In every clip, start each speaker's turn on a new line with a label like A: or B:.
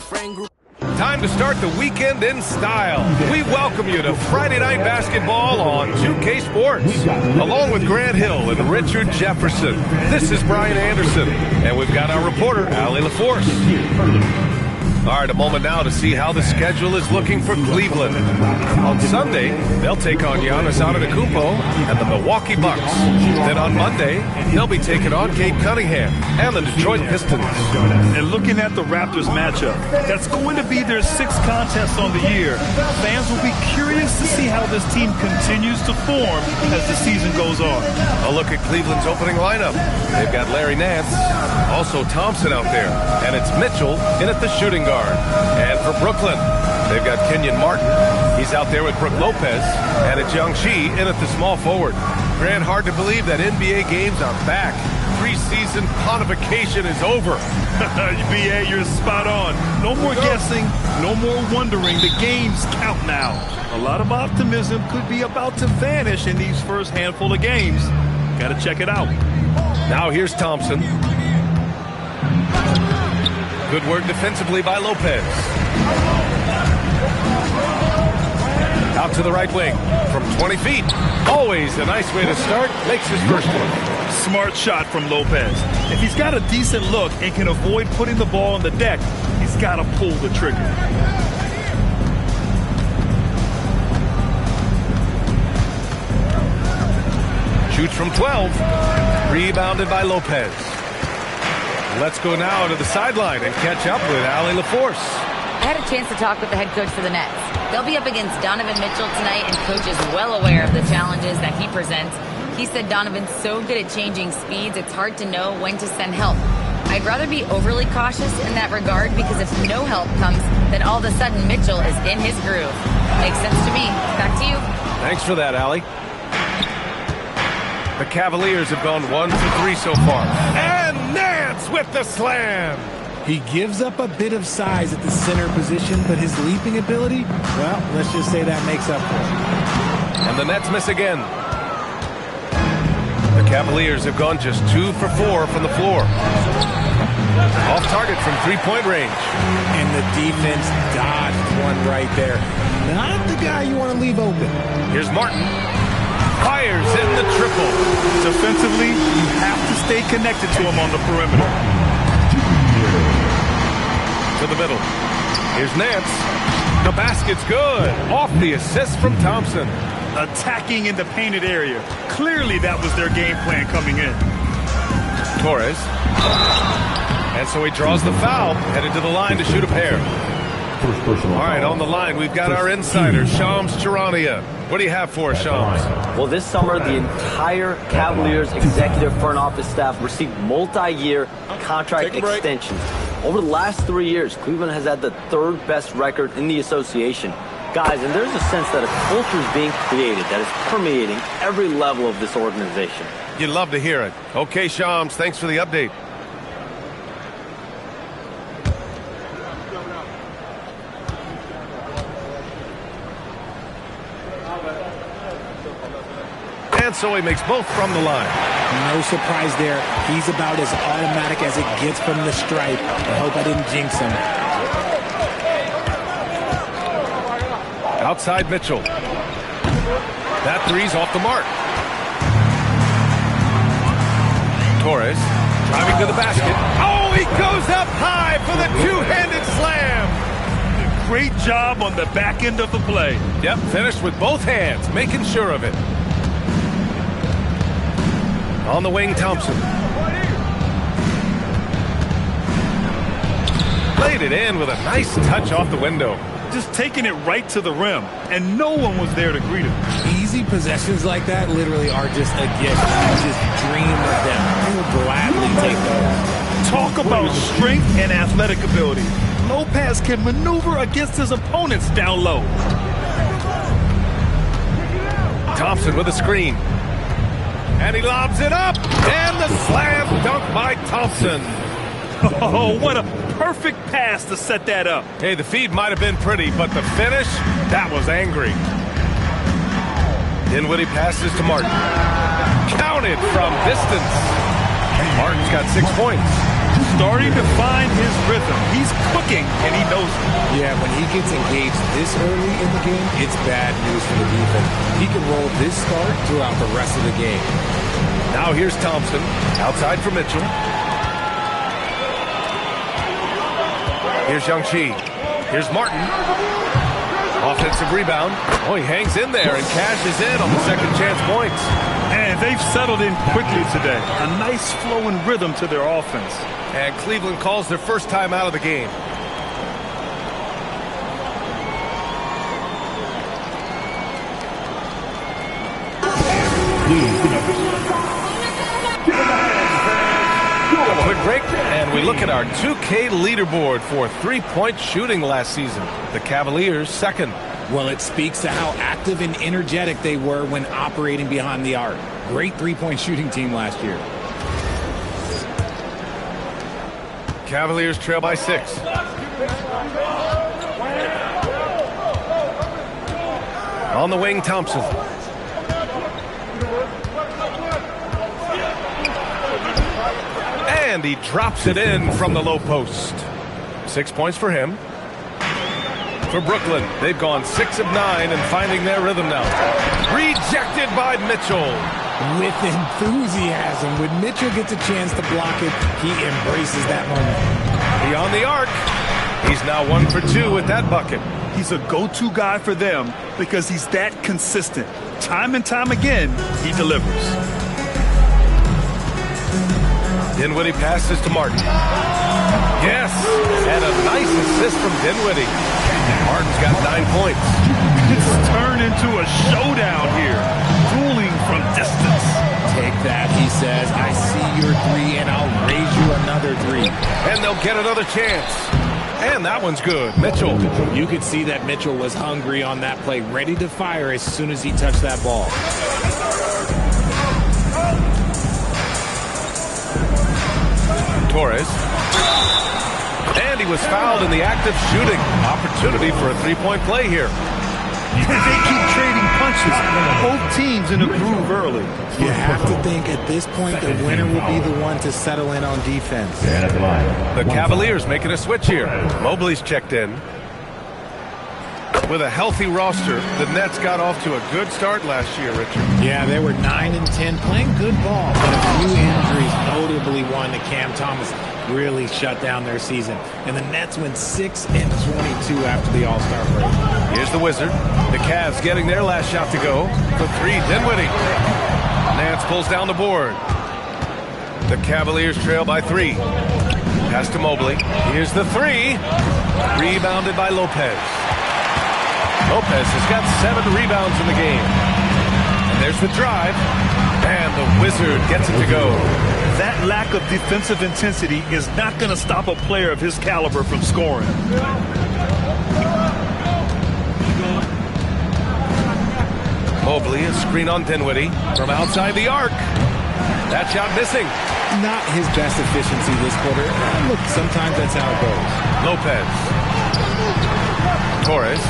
A: Time to start the weekend in style. We welcome you to Friday Night Basketball on 2K Sports. Along with Grant Hill and Richard Jefferson, this is Brian Anderson, and we've got our reporter, Allie LaForce. All right, a moment now to see how the schedule is looking for Cleveland. On Sunday, they'll take on Giannis Antetokounmpo and the Milwaukee Bucks. Then on Monday, they'll be taking on Cade Cunningham and the Detroit Pistons.
B: And looking at the Raptors matchup, that's going to be their sixth contest on the year. Fans will be curious to see how this team continues to form as the season goes on.
A: A look at Cleveland's opening lineup. They've got Larry Nance, also Thompson out there, and it's Mitchell in at the shooting guard. And for Brooklyn, they've got Kenyon Martin. He's out there with Brook Lopez, and it's Jiangxi in at the small forward. Grant, hard to believe that NBA games are back. Preseason pontification is over.
B: BA, you're spot on. No more guessing, no more wondering. The games count now. A lot of optimism could be about to vanish in these first handful of games. Got to check it out.
A: Now here's Thompson. Good work defensively by Lopez. Out to the right wing from 20 feet. Always a nice way to start. Makes his first one.
B: Smart shot from Lopez. If he's got a decent look and can avoid putting the ball on the deck, he's got to pull the trigger.
A: Shoots from 12. Rebounded by Lopez. Let's go now to the sideline and catch up with Allie LaForce.
C: I had a chance to talk with the head coach for the Nets. They'll be up against Donovan Mitchell tonight, and coach is well aware of the challenges that he presents. He said Donovan's so good at changing speeds, it's hard to know when to send help. I'd rather be overly cautious in that regard, because if no help comes, then all of a sudden Mitchell is in his groove. Makes sense to me. Back to you.
A: Thanks for that, Allie. The Cavaliers have gone 1 for 3 so far. And Nance with the slam.
D: He gives up a bit of size at the center position, but his leaping ability, well, let's just say that makes up for it.
A: And the Nets miss again. The Cavaliers have gone just 2 for 4 from the floor. Off target from three-point range.
D: And the defense dodged one right there. Not the guy you want to leave open.
A: Here's Martin. Fires in the triple.
B: Defensively, you have to stay connected to him on the perimeter.
A: To the middle. Here's Nance. The basket's good. Off the assist from Thompson.
B: Attacking in the painted area. Clearly that was their game plan coming in.
A: Torres. And so he draws the foul. Headed to the line to shoot a pair. All right, on the line, we've got our insider, Shams Charania. What do you have for us, Shams?
E: Well, this summer, the entire Cavaliers executive front office staff received multi-year contract extensions. Over the last 3 years, Cleveland has had the third best record in the association. Guys, and there's a sense that a culture is being created that is permeating every level of this organization.
A: You'd love to hear it. Okay, Shams, thanks for the update. And so he makes both from the line.
D: No surprise there. He's about as automatic as it gets from the stripe. I hope I didn't jinx him.
A: Outside Mitchell. That three's off the mark. Torres driving to the basket. Oh, he goes up high for the two-handed slam.
B: Great job on the back end of the play.
A: Yep, finished with both hands, making sure of it. On the wing, Thompson. Played it in with a nice touch off the window.
B: Just taking it right to the rim, and no one was there to greet him.
D: Easy possessions like that literally are just a gift. You just dream of them. I will gladly take those.
B: Talk about strength and athletic ability. Lopez can maneuver against his opponents down low.
A: Thompson with a screen. And he lobs it up. And the slam dunk by Thompson.
B: Oh, what a perfect pass to set that up.
A: Hey, the feed might have been pretty, but the finish, that was angry. Dinwiddie passes to Martin. Counted from distance. Martin's got 6 points.
B: Starting to find his rhythm. He's cooking, and he knows it.
D: Yeah, when he gets engaged this early in the game, it's bad news for the defense. He can roll this start throughout the rest of the game.
A: Now here's Thompson, outside for Mitchell. Here's Young-Chi. Here's Martin. Offensive rebound. Oh, he hangs in there and cashes in on the second chance points.
B: And they've settled in quickly today. A nice flowing rhythm to their offense.
A: And Cleveland calls their first time out of the game. A quick break, and we look at our 2K leaderboard for three-point shooting last season. The Cavaliers second.
D: Well, it speaks to how active and energetic they were when operating behind the arc. Great three-point shooting team last year.
A: Cavaliers trail by 6. On the wing, Thompson. And he drops it in from the low post. 6 points for him. For Brooklyn, they've gone 6 of 9 and finding their rhythm now. Rejected by Mitchell.
D: With enthusiasm. When Mitchell gets a chance to block it, he embraces that moment.
A: Beyond the arc. He's now 1 for 2 with that bucket.
B: He's a go-to guy for them because he's that consistent. Time and time again, he delivers.
A: Dinwiddie passes to Martin. Yes, and a nice assist from Dinwiddie. Martin's got 9 points.
B: It's turned into a showdown here. Dueling from distance.
D: Take that, he says. I see your 3, and I'll raise you another 3.
A: And they'll get another chance. And that one's good. Mitchell.
D: You could see that Mitchell was hungry on that play, ready to fire as soon as he touched that ball.
A: Torres. And he was fouled in the act of shooting. Opportunity for a three-point play here.
B: They keep trading punches. Both teams in a groove early.
D: You have to think at this point the winner will be the one to settle in on defense.
A: The Cavaliers making a switch here. Mobley's checked in. With a healthy roster, the Nets got off to a good start last year, Richard.
D: Yeah, they were 9 and 10, playing good ball, but a few injuries, notably one to Cam Thomas, really shut down their season. And the Nets went 6 and 22 after the All-Star break.
A: Here's the Wizard. The Cavs getting their last shot to go. For 3, Dinwiddie. Nance pulls down the board. The Cavaliers trail by 3. Pass to Mobley. Here's the 3. Rebounded by Lopez. Lopez has got 7 rebounds in the game. And there's the drive. And the Wizard gets it to go.
B: That lack of defensive intensity is not going to stop a player of his caliber from scoring.
A: Mobley, a screen on Dinwiddie from outside the arc. That shot missing.
D: Not his best efficiency this quarter. Look, sometimes that's how it goes.
A: Lopez. Torres.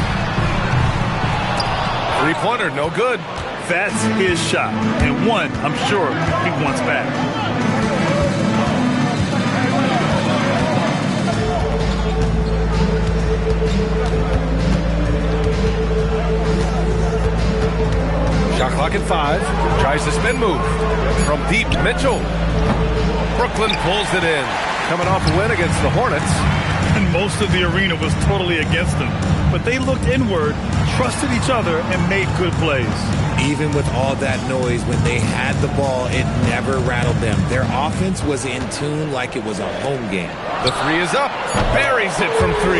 A: Three-pointer, no good.
B: That's his shot, and one I'm sure he wants back.
A: Shot clock at 5. Tries the spin move. From deep, Mitchell. Brooklyn pulls it in. Coming off a win against the Hornets.
B: And most of the arena was totally against them. But they looked inward, trusted each other, and made good plays.
D: Even with all that noise, when they had the ball, it never rattled them. Their offense was in tune like it was a home game.
A: The 3 is up. Buries it from 3.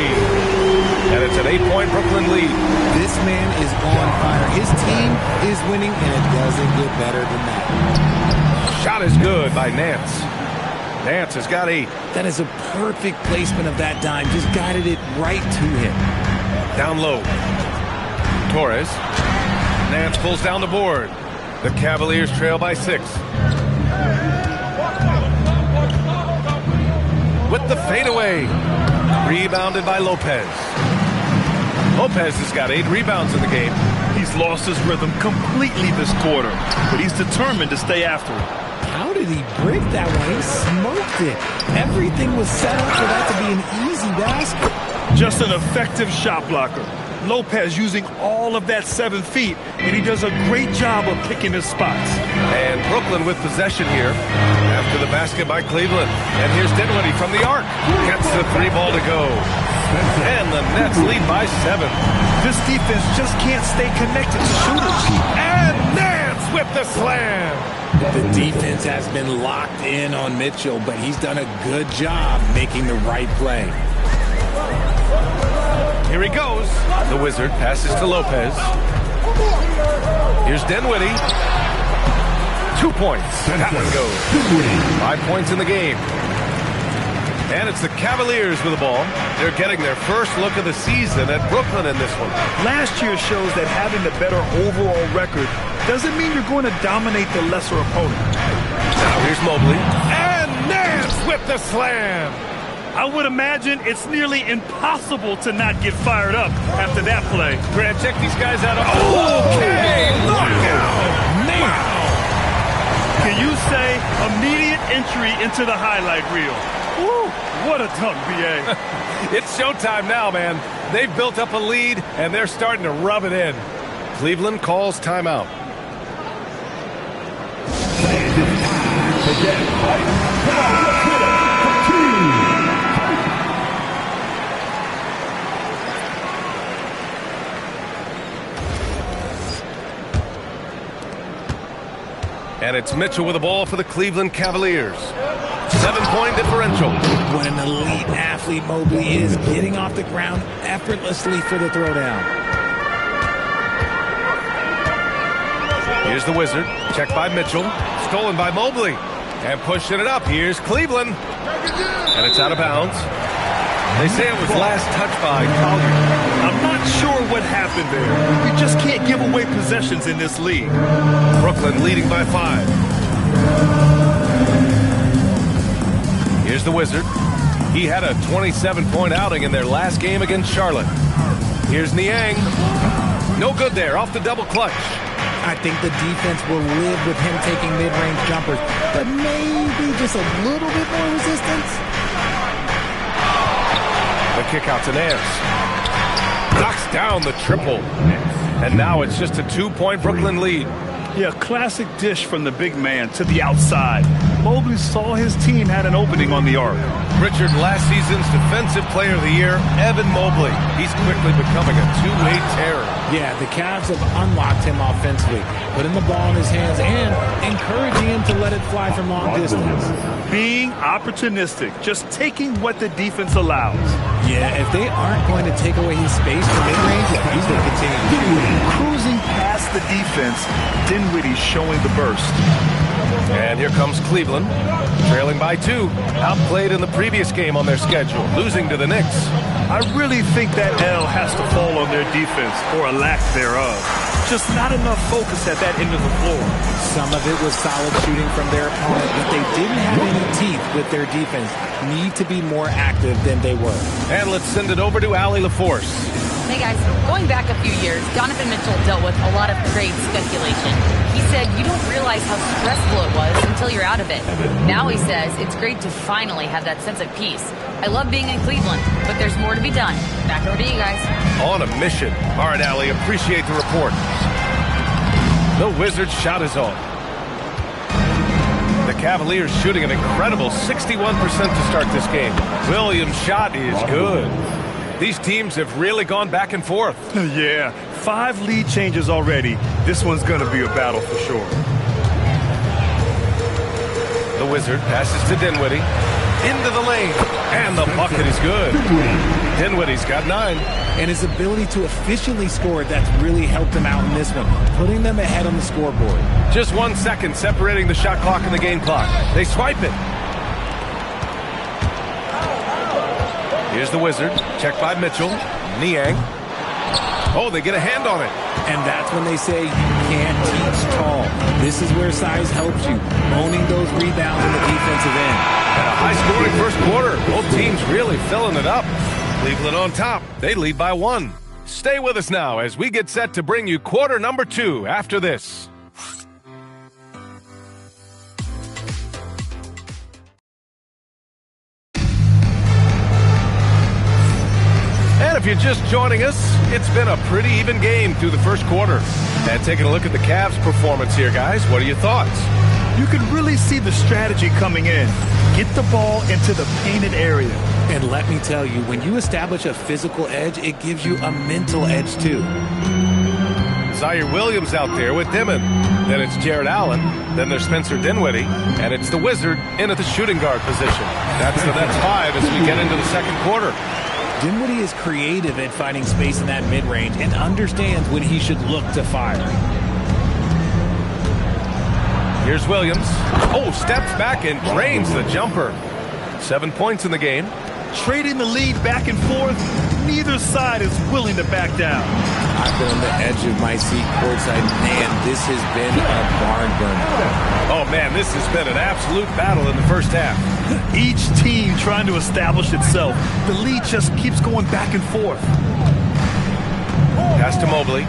A: And it's an 8-point Brooklyn lead.
D: This man is on fire. His team is winning, and it doesn't get better than that.
A: Shot is good by Nance. Nance has got 8.
D: That is a perfect placement of that dime. Just guided it right to him.
A: Down low. Torres. Nance pulls down the board. The Cavaliers trail by 6. With the fadeaway. Rebounded by Lopez. Lopez has got 8 rebounds in the game.
B: He's lost his rhythm completely this quarter, but he's determined to stay after it.
D: How did he break that one? He smoked it. Everything was set up for that to be an easy basket.
B: Just an effective shot blocker. Lopez using all of that 7 feet, and he does a great job of picking his spots.
A: And Brooklyn with possession here after the basket by Cleveland. And here's Dinwiddie from the arc. Gets the 3 ball to go. And the Nets lead by 7.
B: This defense just can't stay connected to shooters.
A: And Nance with the slam.
D: The defense has been locked in on Mitchell, but he's done a good job making the right play.
A: Here he goes. The Wizard passes to Lopez. Here's Dinwiddie. 2 points. That one goes. 5 points in the game. And it's the Cavaliers with the ball. They're getting their first look of the season at Brooklyn in this one.
B: Last year shows that having the better overall record doesn't mean you're going to dominate the lesser opponent.
A: Now here's Mobley. And Nance with the slam.
B: I would imagine it's nearly impossible to not get fired up after that play.
A: Grant, check these guys out. Okay, knockout.
B: Wow. Can you say immediate entry into the highlight reel? Woo, what a dunk, B.A.
A: It's showtime now, man. They've built up a lead, and they're starting to rub it in. Cleveland calls timeout. And it's Mitchell with the ball for the Cleveland Cavaliers. 7-point differential.
D: What an elite athlete Mobley is, getting off the ground effortlessly for the throwdown.
A: Here's the Wizard. Checked by Mitchell. Stolen by Mobley. And pushing it up. Here's Cleveland. And it's out of bounds. They say it was last touched by Collier.
B: I'm not sure what happened there. You just can't give away possessions in this league.
A: Brooklyn leading by 5. Here's the Wizard. He had a 27-point outing in their last game against Charlotte. Here's Niang. No good there, off the double clutch.
D: I think the defense will live with him taking mid-range jumpers, but maybe just a little bit more resistance.
A: The kick out to Nance. Knocks down the triple. And now it's just a 2-point Brooklyn lead.
B: Yeah, classic dish from the big man to the outside. Mobley saw his team had an opening on the arc.
A: Richard, last season's Defensive Player of the Year, Evan Mobley. He's quickly becoming a two-way terror.
D: Yeah, the Cavs have unlocked him offensively, putting the ball in his hands and encouraging him to let it fly from long distance.
B: Being opportunistic, just taking what the defense allows.
D: Yeah, if they aren't going to take away his space from mid-range, he's going to continue to shoot.
B: Cruising past the defense, Dinwiddie showing the burst.
A: And here comes Cleveland, trailing by 2. Outplayed in the previous game on their schedule, losing to the Knicks.
B: I really think that L has to fall on their defense, or a lack thereof. Just not enough focus at that end of the floor.
D: Some of it was solid shooting from their opponent, but they didn't have any teeth with their defense. Need to be more active than they were.
A: And let's send it over to Allie LaForce.
C: Hey guys, going back a few years, Donovan Mitchell dealt with a lot of trade speculation. He said you don't realize how stressful it was until you're out of it. Now he says it's great to finally have that sense of peace. I love being in Cleveland, but there's more to be done. Back over to you guys.
A: On a mission. All right, Allie, appreciate the report. The Wizards' shot is on. The Cavaliers shooting an incredible 61% to start this game. Williams' shot is good. These teams have really gone back and forth.
B: Yeah, 5 lead changes already. This one's going to be a battle for sure.
A: The Wizard passes to Dinwiddie. Into the lane. And the bucket is good. Dinwiddie's got 9.
D: And his ability to efficiently score, that's really helped him out in this one, putting them ahead on the scoreboard.
A: Just 1 second separating the shot clock and the game clock. They swipe it. Here's the Wizard. Checked by Mitchell. Niang. Oh, they get a hand on it.
D: And that's when they say you can't teach tall. This is where size helps you, owning those rebounds in the defensive end.
A: And a high-scoring first quarter. Both teams really filling it up. Cleveland on top. They lead by 1. Stay with us now as we get set to bring you quarter number 2 after this. if you're just joining us, it's been a pretty even game through the first quarter. And taking a look at the Cavs' performance here, guys, what are your thoughts?
B: You can really see the strategy coming in. Get the ball into the painted area.
D: And let me tell you, when you establish a physical edge, it gives you a mental edge too.
A: Zaire Williams out there with Dimon. Then it's Jared Allen. Then there's Spencer Dinwiddie. And it's the Wizard in at the shooting guard position. That's the Nets 5 as we get into the second quarter.
D: Dinwiddie is creative at finding space in that mid-range and understands when he should look to fire.
A: Here's Williams. Oh, steps back and drains the jumper. 7 points in the game.
B: Trading the lead back and forth, neither side is willing to back down.
D: I've been on the edge of my seat courtside. Man, this has been a barn burner.
A: Oh, man, this has been an absolute battle in the first half.
B: Each team trying to establish itself. The lead just keeps going back and forth.
A: Pass to Mobley.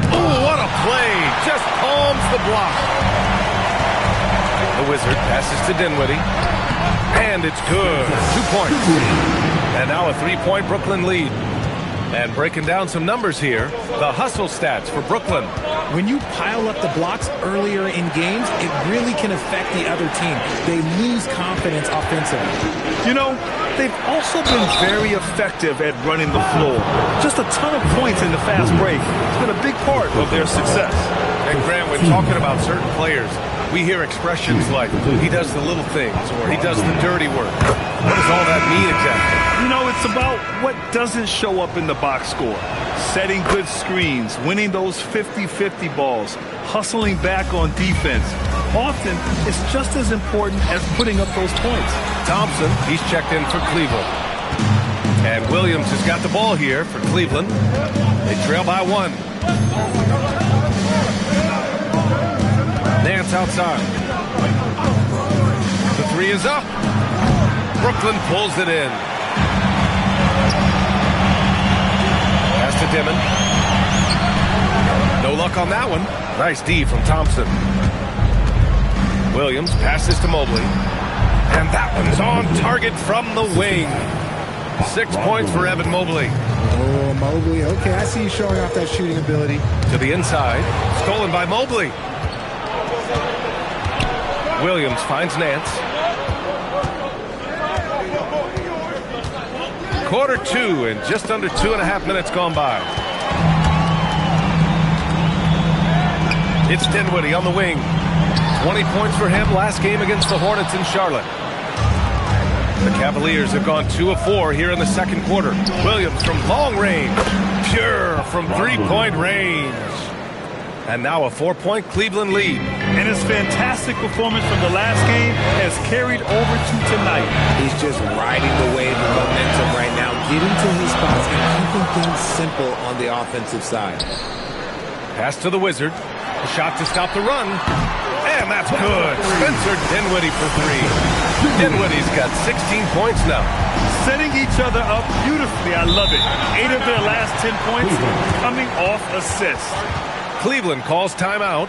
A: Oh, what a play. Just palms the block. The Wizard passes to Dinwiddie. And it's good. 2 points. And now a 3-point Brooklyn lead. And breaking down some numbers here, the hustle stats for Brooklyn.
D: When you pile up the blocks earlier in games, it really can affect the other team. They lose confidence offensively.
B: You know, they've also been very effective at running the floor. Just a ton of points in the fast break. It's been a big part of their success.
A: And Grant, when talking about certain players, we hear expressions like, he does the little things, or he does the dirty work. What does all that mean exactly?
B: You know, it's about what doesn't show up in the box score. Setting good screens, winning those 50-50 balls, hustling back on defense. Often, it's just as important as putting up those points.
A: Thompson, he's checked in for Cleveland. And Williams has got the ball here for Cleveland. They trail by 1. Nance outside. The 3 is up. Brooklyn pulls it in. Pass to Dimon. No luck on that one. Nice D from Thompson. Williams passes to Mobley. And that one's on target from the wing. 6 points for Evan Mobley.
D: Oh, Mobley. Okay, I see you showing off that shooting ability.
A: To the inside. Stolen by Mobley. Williams finds Nance. Quarter 2 and just under 2.5 minutes gone by. It's Dinwiddie on the wing. 20 points for him last game against the Hornets in Charlotte. The Cavaliers have gone 2 of 4 here in the second quarter. Williams from long range. Pure from 3-point range. And now a 4-point Cleveland lead.
B: And his fantastic performance from the last game has carried over to tonight.
D: He's just riding the wave of momentum right now, getting to his spots and keeping things simple on the offensive side.
A: Pass to the Wizard. A shot to stop the run. And that's good. Spencer Dinwiddie for 3. Dinwiddie's got 16 points now.
B: Setting each other up beautifully. I love it. 8 of their last 10 points coming off assists.
A: Cleveland calls timeout.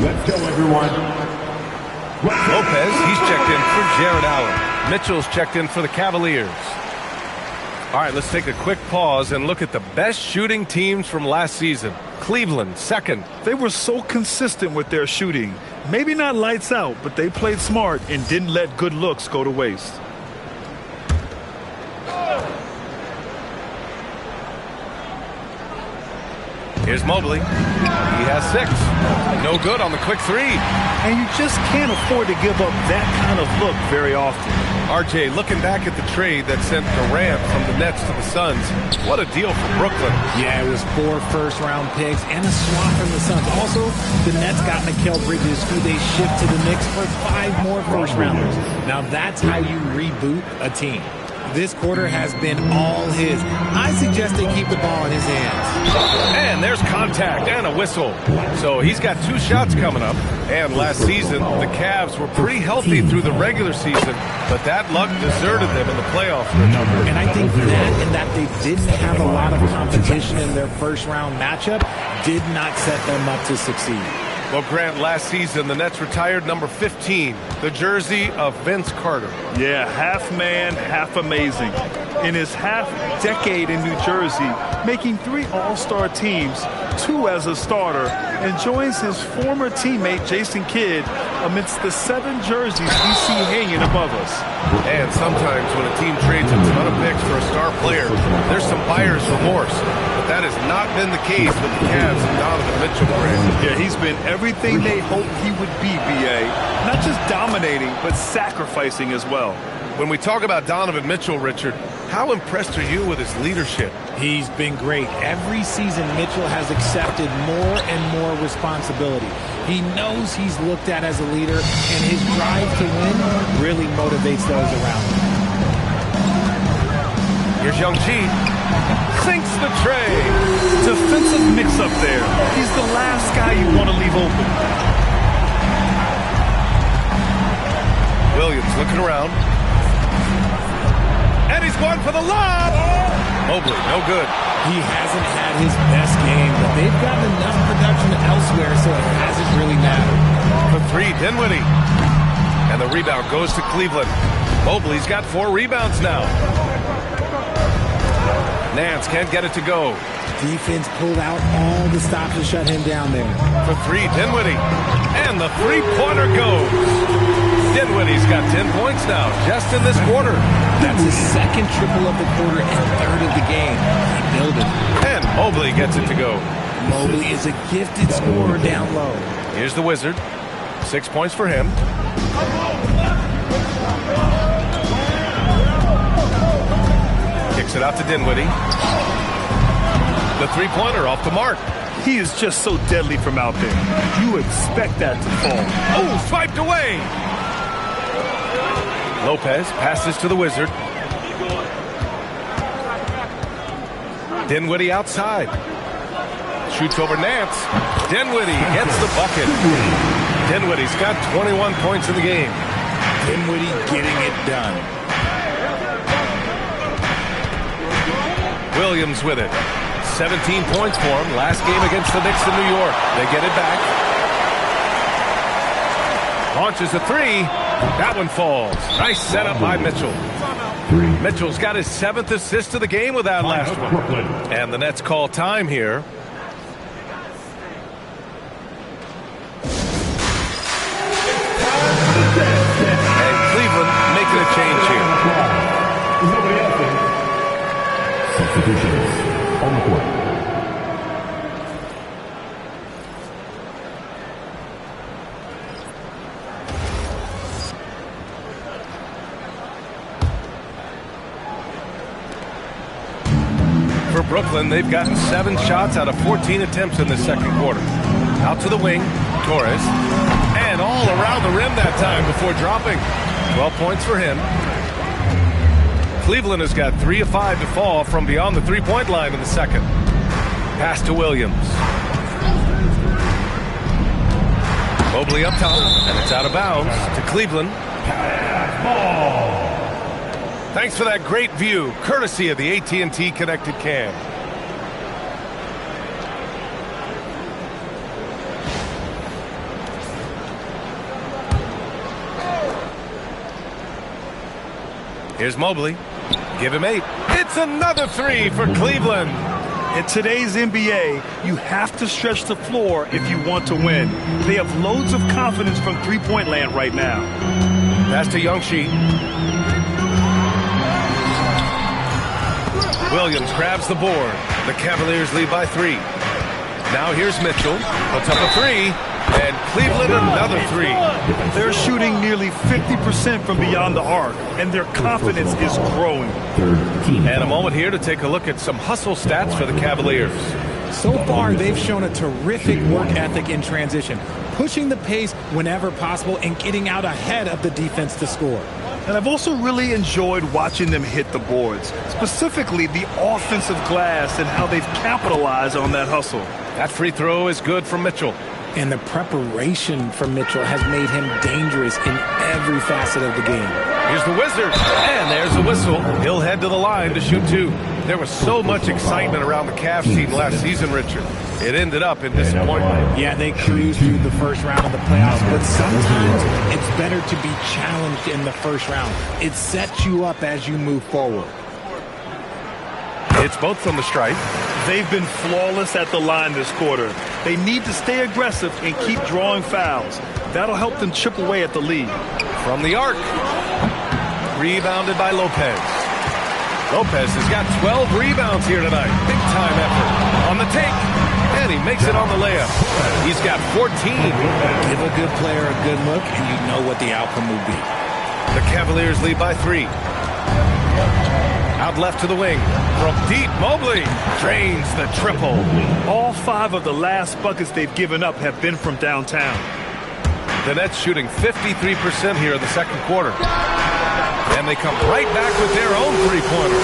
F: Let's go, everyone.
A: Lopez, he's checked in for Jared Allen. Mitchell's checked in for the Cavaliers. All right, let's take a quick pause and look at the best shooting teams from last season. Cleveland, second.
B: They were so consistent with their shooting. Maybe not lights out, but they played smart and didn't let good looks go to waste.
A: Here's Mobley. He has 6. No good on the quick 3.
B: And you just can't afford to give up that kind of look very often.
A: RJ, looking back at the trade that sent Durant from the Nets to the Suns, what a deal for Brooklyn.
D: Yeah, it was 4 first-round picks and a swap from the Suns. Also, the Nets got Mikal Bridges, who they shipped to the Knicks for 5 more first-rounders. Now, that's how you reboot a team. This quarter has been all his. I suggest they keep the ball in his hands.
A: And there's contact and a whistle. So he's got 2 shots coming up. And last season, the Cavs were pretty healthy through the regular season, but that luck deserted them in the playoffs.
D: And I think that and that they didn't have a lot of competition in their first-round matchup did not set them up to succeed.
A: Well, Grant, last season, the Nets retired number 15, the jersey of Vince Carter.
B: Yeah, half man, half amazing. In his half-decade in New Jersey, making 3 All-Star teams, 2 as a starter, and joins his former teammate Jason Kidd amidst the 7 jerseys we see hanging above us.
A: And sometimes when a team trades a ton of picks for a star player, there's some buyer's remorse. But that has not been the case with the Cavs and Donovan Mitchell.
B: Yeah, he's been everything they hoped he would be, B.A. Not just dominating, but sacrificing as well.
A: When we talk about Donovan Mitchell, Richard, how impressed are you with his leadership?
D: He's been great. Every season, Mitchell has accepted more and more responsibility. He knows he's looked at as a leader, and his drive to win really motivates those around him.
A: Here's Young Chi. Sinks the tray.
B: Defensive mix-up there. He's the last guy you want to leave open.
A: Williams looking around. And he's going for the lob. Mobley, no good.
D: He hasn't had his best game, but they've gotten enough production elsewhere, so it hasn't really mattered.
A: For 3, Dinwiddie. And the rebound goes to Cleveland. Mobley's got 4 rebounds now. Nance can't get it to go.
D: Defense pulled out all the stops to shut him down there.
A: For 3, Dinwiddie. And the three-pointer goes. Dinwiddie's got 10 points now, just in this quarter.
D: That's his second triple of the quarter and 3rd of the game. He built it.
A: And Mobley gets it to go.
D: Mobley is a gifted scorer down low.
A: Here's the Wizard. 6 points for him. Kicks it out to Dinwiddie. The three-pointer off the mark.
B: He is just so deadly from out there. You expect that to fall.
A: Oh, swiped away. Lopez passes to the Wizard. Dinwiddie outside. Shoots over Nance. Dinwiddie gets the bucket. Dinwiddie's got 21 points in the game.
D: Dinwiddie getting it done.
A: Williams with it. 17 points for him last game against the Knicks in New York. They get it back. Launches a 3. That one falls. Nice setup by Mitchell. Mitchell's got his 7th assist of the game with that last one. And the Nets call time here. And Cleveland making a change here.
F: Substitutions on the court.
A: For Brooklyn, they've gotten 7 shots out of 14 attempts in the second quarter. Out to the wing, Torres. And all around the rim that time before dropping. 12 points for him. Cleveland has got 3 of 5 to fall from beyond the three-point line in the second. Pass to Williams. Mobley up top, and it's out of bounds to Cleveland. Thanks for that great view, courtesy of the AT&T Connected Cam. Here's Mobley. Give him 8. It's another 3 for Cleveland.
B: In today's NBA, you have to stretch the floor if you want to win. They have loads of confidence from three-point land right now.
A: Pass to Young Chi. Williams grabs the board. The Cavaliers lead by 3. Now here's Mitchell. Puts up a 3. And Cleveland another 3.
B: They're shooting nearly 50% from beyond the arc, and their confidence is growing.
A: And a moment here to take a look at some hustle stats for the Cavaliers.
D: So far, they've shown a terrific work ethic in transition, pushing the pace whenever possible and getting out ahead of the defense to score.
B: And I've also really enjoyed watching them hit the boards, specifically the offensive glass and how they've capitalized on that hustle.
A: That free throw is good from Mitchell.
D: And the preparation for Mitchell has made him dangerous in every facet of the game.
A: Here's the Wizard. And there's a whistle. He'll head to the line to shoot 2. There was so much excitement around the Cavs team last season, Richard. It ended up in disappointment.
D: Yeah, they cruised through the first round of the playoffs, but sometimes it's better to be challenged in the first round. It sets you up as you move forward.
A: It's both from the stripe.
B: They've been flawless at the line this quarter. They need to stay aggressive and keep drawing fouls. That'll help them chip away at the lead.
A: From the arc. Rebounded by Lopez. Lopez has got 12 rebounds here tonight. Big time effort. On the take. And he makes it on the layup. He's got 14.
D: Give a good player a good look, and you know what the outcome will be.
A: The Cavaliers lead by 3. Out left to the wing. From deep, Mobley drains the triple.
B: All 5 of the last buckets they've given up have been from downtown.
A: The Nets shooting 53% here in the second quarter. And they come right back with their own three-pointer.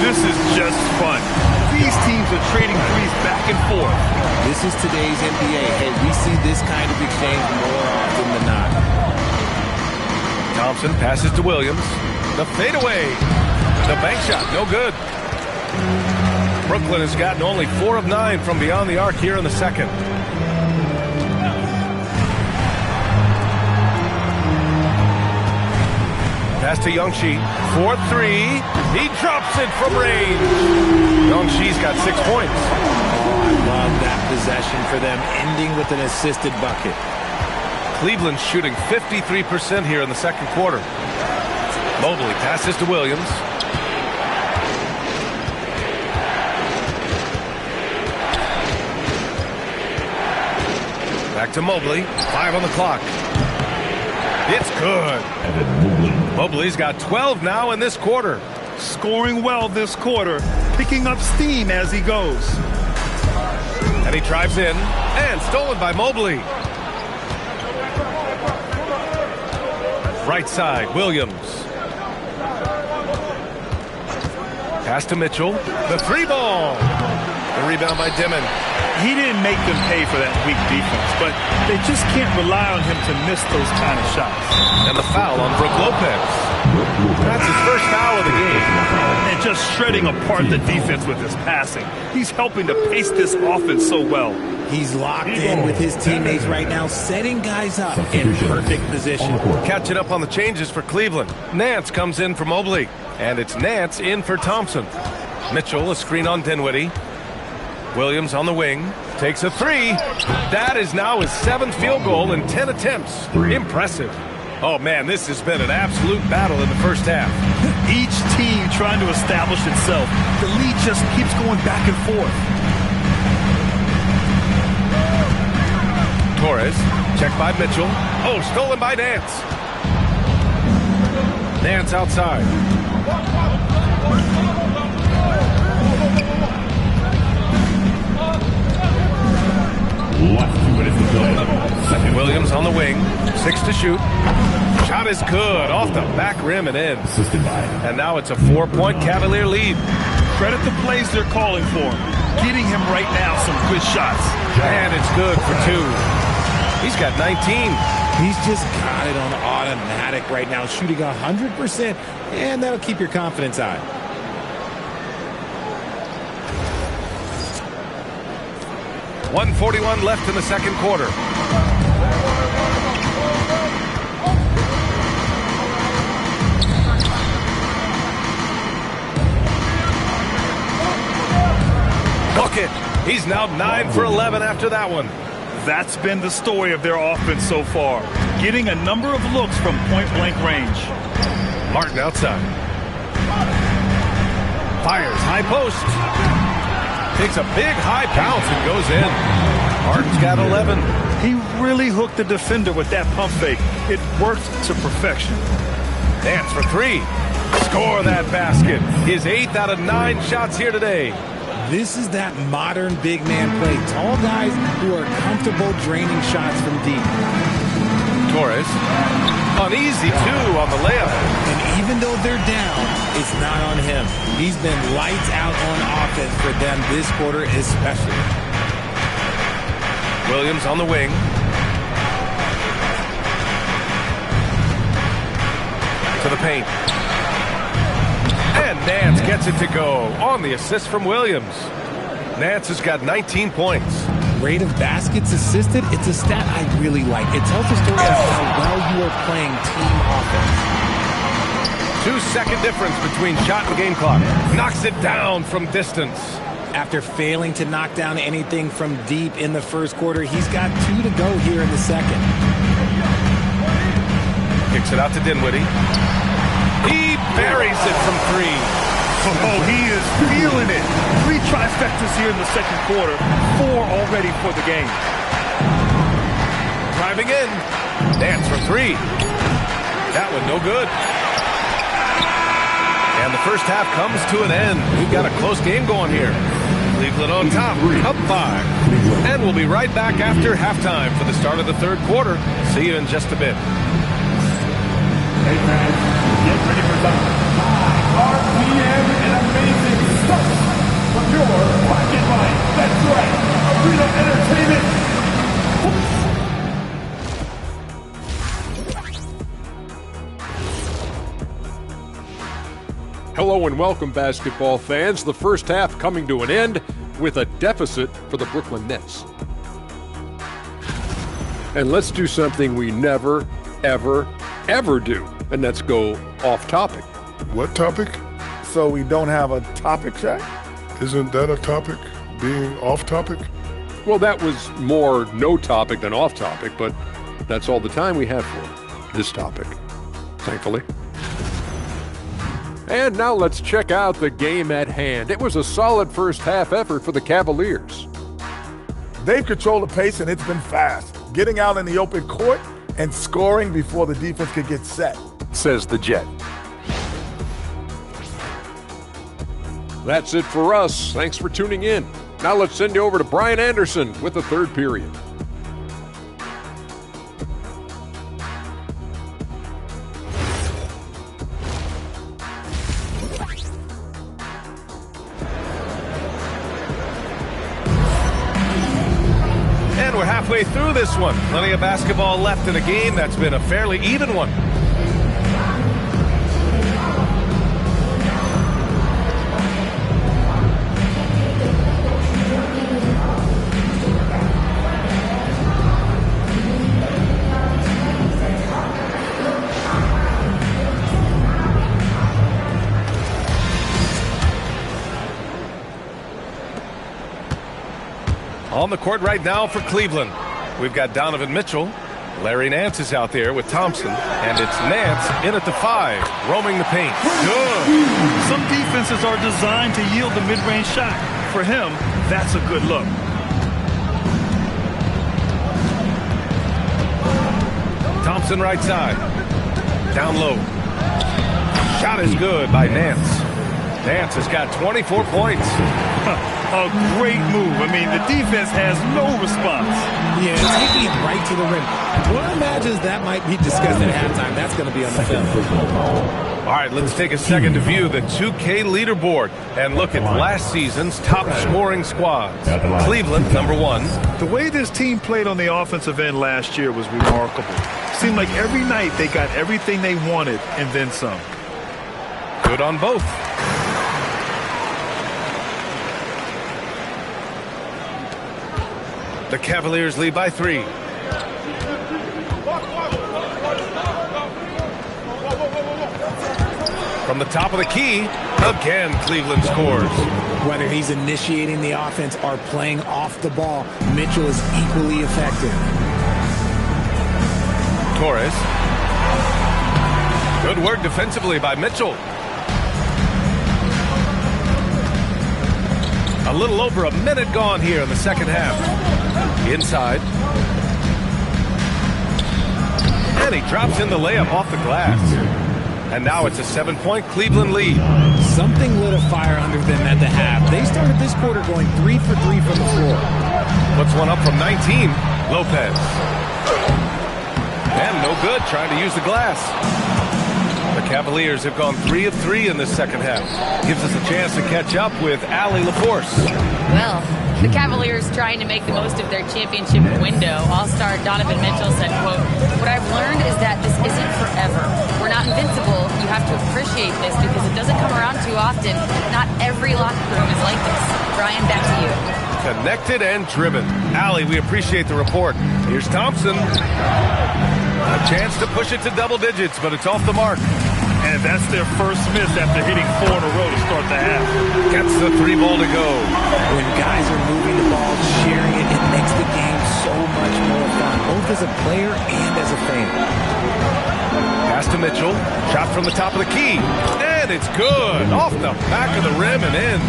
B: This is just fun. These teams are trading threes back and forth.
D: This is today's NBA. Hey, we see this kind of exchange more often than not.
A: Thompson passes to Williams. The fadeaway. The bank shot, no good. Brooklyn has gotten only 4 of 9 from beyond the arc here in the second. Pass to Youngshi. 4-3. He drops it from range. Youngshi's got 6 points.
D: Oh, I love that possession for them, ending with an assisted bucket.
A: Cleveland shooting 53% here in the second quarter. Mobley passes to Williams. Back to Mobley. 5 on the clock. It's good. Mobley's got 12 now in this quarter.
B: Scoring well this quarter, picking up steam as he goes.
A: And he drives in, and stolen by Mobley. Right side, Williams. Pass to Mitchell. The 3-ball. The rebound by Dimon.
B: He didn't make them pay for that weak defense, but they just can't rely on him to miss those kind of shots.
A: And the foul on Brook Lopez. That's his first foul of the game.
B: And just shredding apart the defense with his passing. He's helping to pace this offense so well.
D: He's locked in with his teammates right now, setting guys up in perfect position.
A: Catching up on the changes for Cleveland. Nance comes in for Mobley. And it's Nance in for Thompson. Mitchell, a screen on Dinwiddie. Williams on the wing, takes a 3. That is now his 7th field goal in 10 attempts. Impressive. Oh, man, this has been an absolute battle in the first half.
B: Each team trying to establish itself. The lead just keeps going back and forth.
A: Torres, checked by Mitchell. Oh, stolen by Nance. Nance outside. Williams on the wing, 6 to shoot. Shot is good, off the back rim and in. And now it's a 4-point Cavalier lead.
B: Credit the plays they're calling for. Getting him right now some good shots.
A: And it's good for 2. He's got 19.
D: He's just got it on automatic right now, shooting 100%, and that'll keep your confidence high.
A: .141 left in the second quarter. Bucket. He's now 9 for 11 after that one.
B: That's been the story of their offense so far. Getting a number of looks from point-blank range.
A: Martin outside. Fires, high post. Takes a big high bounce and goes in. Martin's got 11.
B: He really hooked the defender with that pump fake. It worked to perfection.
A: Nance for 3. Score that basket. His 8th out of 9 shots here today.
D: This is that modern big man play. Tall guys who are comfortable draining shots from deep.
A: Torres. Uneasy, 2 on the layup.
D: And even though they're down, it's not on him. He's been lights out on offense for them this quarter especially.
A: Williams on the wing. To the paint. And Nance gets it to go on the assist from Williams. Nance has got 19 points.
D: Rate of baskets assisted, it's a stat I really like. It tells a story of how well you are playing team offense.
A: 2-second difference between shot and game clock. Knocks it down from distance.
D: After failing to knock down anything from deep in the first quarter, he's got 2 to go here in the second.
A: Kicks it out to Dinwiddie. He buries it from 3.
B: Oh, he is feeling it. 3 trifectas here in the second quarter. 4 already for the game.
A: Driving in. Nance for 3. That one no good. And the first half comes to an end. We've got a close game going here. Cleveland on top, up 5. And we'll be right back after halftime for the start of the third quarter. See you in just a bit.
F: Hey, fans, get ready for some high RPM and amazing stuff from your black and white. That's right, Arena Entertainment.
G: Hello and welcome, basketball fans. The first half coming to an end with a deficit for the Brooklyn Nets. And let's do something we never, ever do, and that's go off topic.
H: What topic?
I: So we don't have a topic, Shaq?
H: Isn't that a topic, being off topic?
G: Well, that was more no topic than off topic, but that's all the time we have for this topic, thankfully. And now let's check out the game at hand. It was a solid first half effort for the Cavaliers.
I: They've controlled the pace and it's been fast. Getting out in the open court and scoring before the defense could get set.
G: Says the Jet. That's it for us. Thanks for tuning in. Now let's send you over to Brian Anderson with the third period.
A: And we're halfway through this one. Plenty of basketball left in a game that's been a fairly even one. On the court right now for Cleveland, we've got Donovan Mitchell. Larry Nance is out there with Thompson, and it's Nance in at the 5, roaming the paint. Good.
B: Some defenses are designed to yield the mid-range shot. For him, that's a good look.
A: Thompson right side. Down low. Shot is good by Nance. Nance has got 24 points.
B: A great move. I mean, the defense has no response.
D: Yeah, taking it right to the rim. What I imagine is that might be discussed at halftime. That's going to be on the film.
A: All right, let's take a second to view the 2K leaderboard and look at last season's top scoring squads. Cleveland, number 1.
B: The way this team played on the offensive end last year was remarkable. Seemed like every night they got everything they wanted and then some.
A: Good on both. The Cavaliers lead by 3. From the top of the key, again, Cleveland scores.
D: Whether he's initiating the offense or playing off the ball, Mitchell is equally effective.
A: Torres. Good work defensively by Mitchell. A little over a minute gone here in the second half. Inside. And he drops in the layup off the glass. And now it's a 7-point Cleveland lead.
D: Something lit a fire under them at the half. They started this quarter going 3 for 3 from the floor.
A: Puts one up from 19. Lopez. And no good, trying to use the glass. The Cavaliers have gone 3 of 3 in this second half. Gives us a chance to catch up with Allie LaForce.
C: Well, the Cavaliers trying to make the most of their championship window. All-star Donovan Mitchell said, quote, "What I've learned is that this isn't forever. We're not invincible. You have to appreciate this because it doesn't come around too often. Not every locker room is like this. Brian, back to you.
A: Connected and driven. Allie, we appreciate the report. Here's Thompson. A chance to push it to double digits, but it's off the mark.
B: And that's their first miss after hitting 4 in a row to start the half.
A: Gets the 3 ball to go.
D: When guys are moving the ball, sharing it, it makes the game so much more fun, both as a player and as a fan.
A: Pass to Mitchell. Shot from the top of the key. And it's good. Off the back of the rim and in.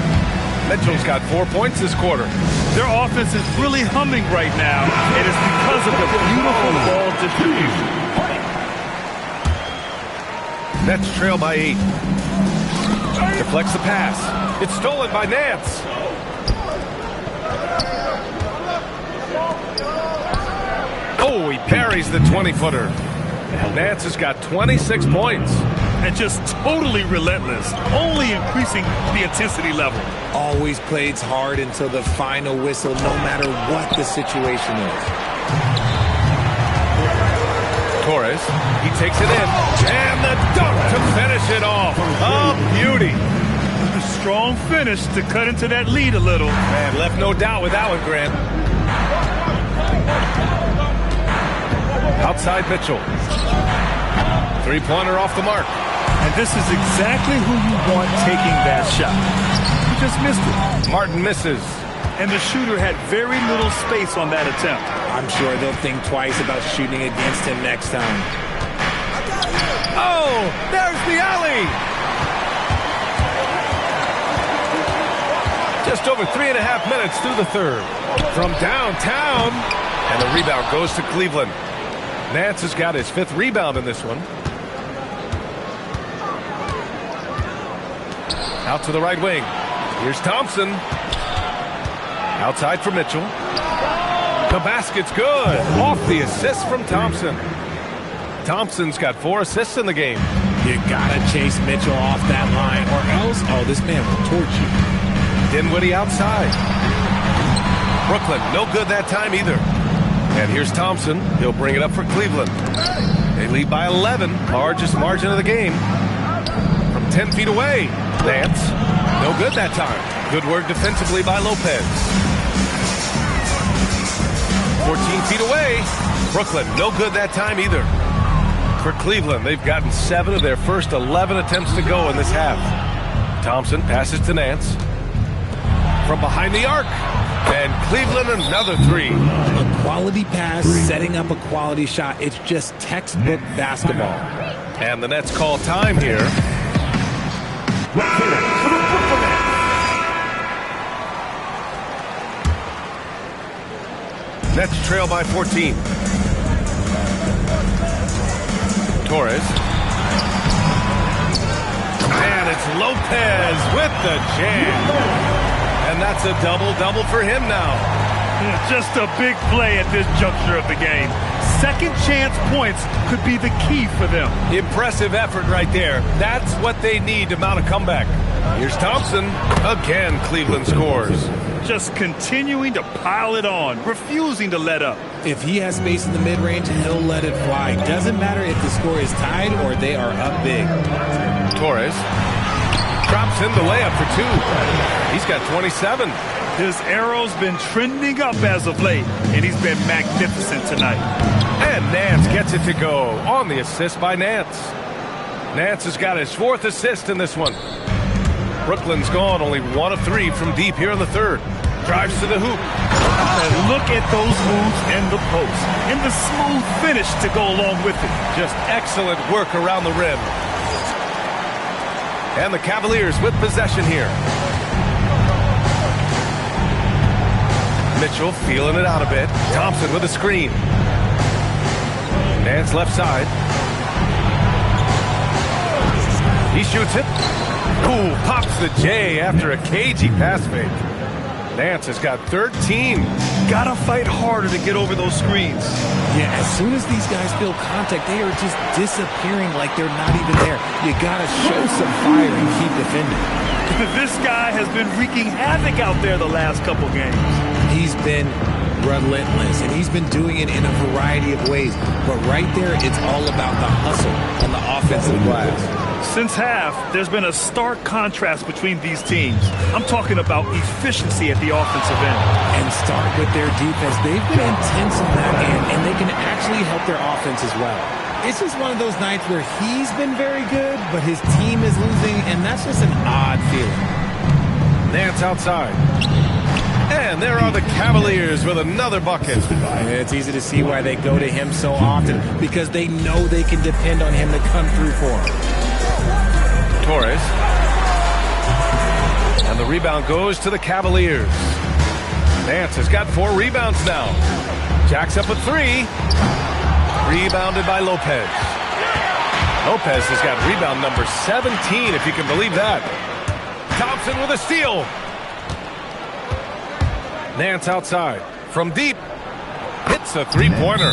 A: Mitchell's got 4 points this quarter.
B: Their offense is really humming right now, and it's because of the beautiful ball distribution.
A: Nets trail by 8. Deflects the pass. It's stolen by Nance. Oh, he parries the 20-footer. Nance has got 26 points.
B: And just totally relentless, only increasing the intensity level.
D: Always plays hard until the final whistle, no matter what the situation is.
A: Torres, he takes it in, and the dunk to finish it off. A beauty.
B: A strong finish to cut into that lead a little.
A: Man, left no doubt with that one, Grant. Outside Mitchell. 3-pointer off the mark.
B: And this is exactly who you want taking that shot. He just missed it.
A: Martin misses.
B: And the shooter had very little space on that attempt.
D: I'm sure they'll think twice about shooting against him next time.
A: Oh, there's the alley. Just over 3.5 minutes through the third. From downtown. And the rebound goes to Cleveland. Nance has got his 5th rebound in this one. Out to the right wing. Here's Thompson. Outside for Mitchell. The basket's good. Off the assist from Thompson. Thompson's got 4 assists in the game.
D: You gotta chase Mitchell off that line, or else, oh, this man will torch you.
A: Dinwiddie outside. Brooklyn, no good that time either. And here's Thompson. He'll bring it up for Cleveland. They lead by 11, largest margin of the game. From 10 feet away, Nance. No good that time. Good work defensively by Lopez. 14 feet away. Brooklyn, no good that time either. For Cleveland, they've gotten 7 of their first 11 attempts to go in this half. Thompson passes to Nance. From behind the arc. And Cleveland another 3.
D: A quality pass, setting up a quality shot. It's just textbook basketball.
A: And the Nets call time here. Nets trail by 14. Torres. And it's Lopez with the jam. And that's a double-double for him now.
B: Just a big play at this juncture of the game. Second chance points could be the key for them.
A: Impressive effort right there. That's what they need to mount a comeback. Here's Thompson. Again, Cleveland scores.
B: Just continuing to pile it on, refusing to let up.
D: If he has space in the mid-range, he'll let it fly. Doesn't matter if the score is tied or they are up big.
A: Torres drops in the layup for 2. He's got 27.
B: His arrow's been trending up as of late, and he's been magnificent tonight.
A: And Nance gets it to go on the assist by Nance. Nance has got his 4th assist in this one. Brooklyn's gone only 1 of 3 from deep here in the third. Drives to the hoop.
B: And look at those moves in the post. And the smooth finish to go along with it.
A: Just excellent work around the rim. And the Cavaliers with possession here. Mitchell feeling it out a bit. Thompson with a screen. Nance left side. He shoots it. Ooh, pops the J after a cagey pass fake. Nance has got 13.
B: Gotta fight harder to get over those screens.
D: Yeah, as soon as these guys feel contact, they are just disappearing like they're not even there. You gotta show some fire and keep defending.
B: This guy has been wreaking havoc out there the last couple games.
D: He's been relentless, and he's been doing it in a variety of ways. But right there, it's all about the hustle on the offensive glass.
B: Since half, there's been a stark contrast between these teams. I'm talking about efficiency at the offensive end.
D: And start with their defense. They've been intense on that end, and they can actually help their offense as well. It's just one of those nights where he's been very good, but his team is losing, and that's just an odd feeling.
A: Nance outside. And there are the Cavaliers with another bucket.
D: It's easy to see why they go to him so often, because they know they can depend on him to come through for them.
A: Torres. And the rebound goes to the Cavaliers. Nance has got 4 rebounds now. Jacks up a 3. Rebounded by Lopez. Lopez has got rebound number 17, if you can believe that. Thompson with a steal. Nance outside. From deep. Hits a 3-pointer.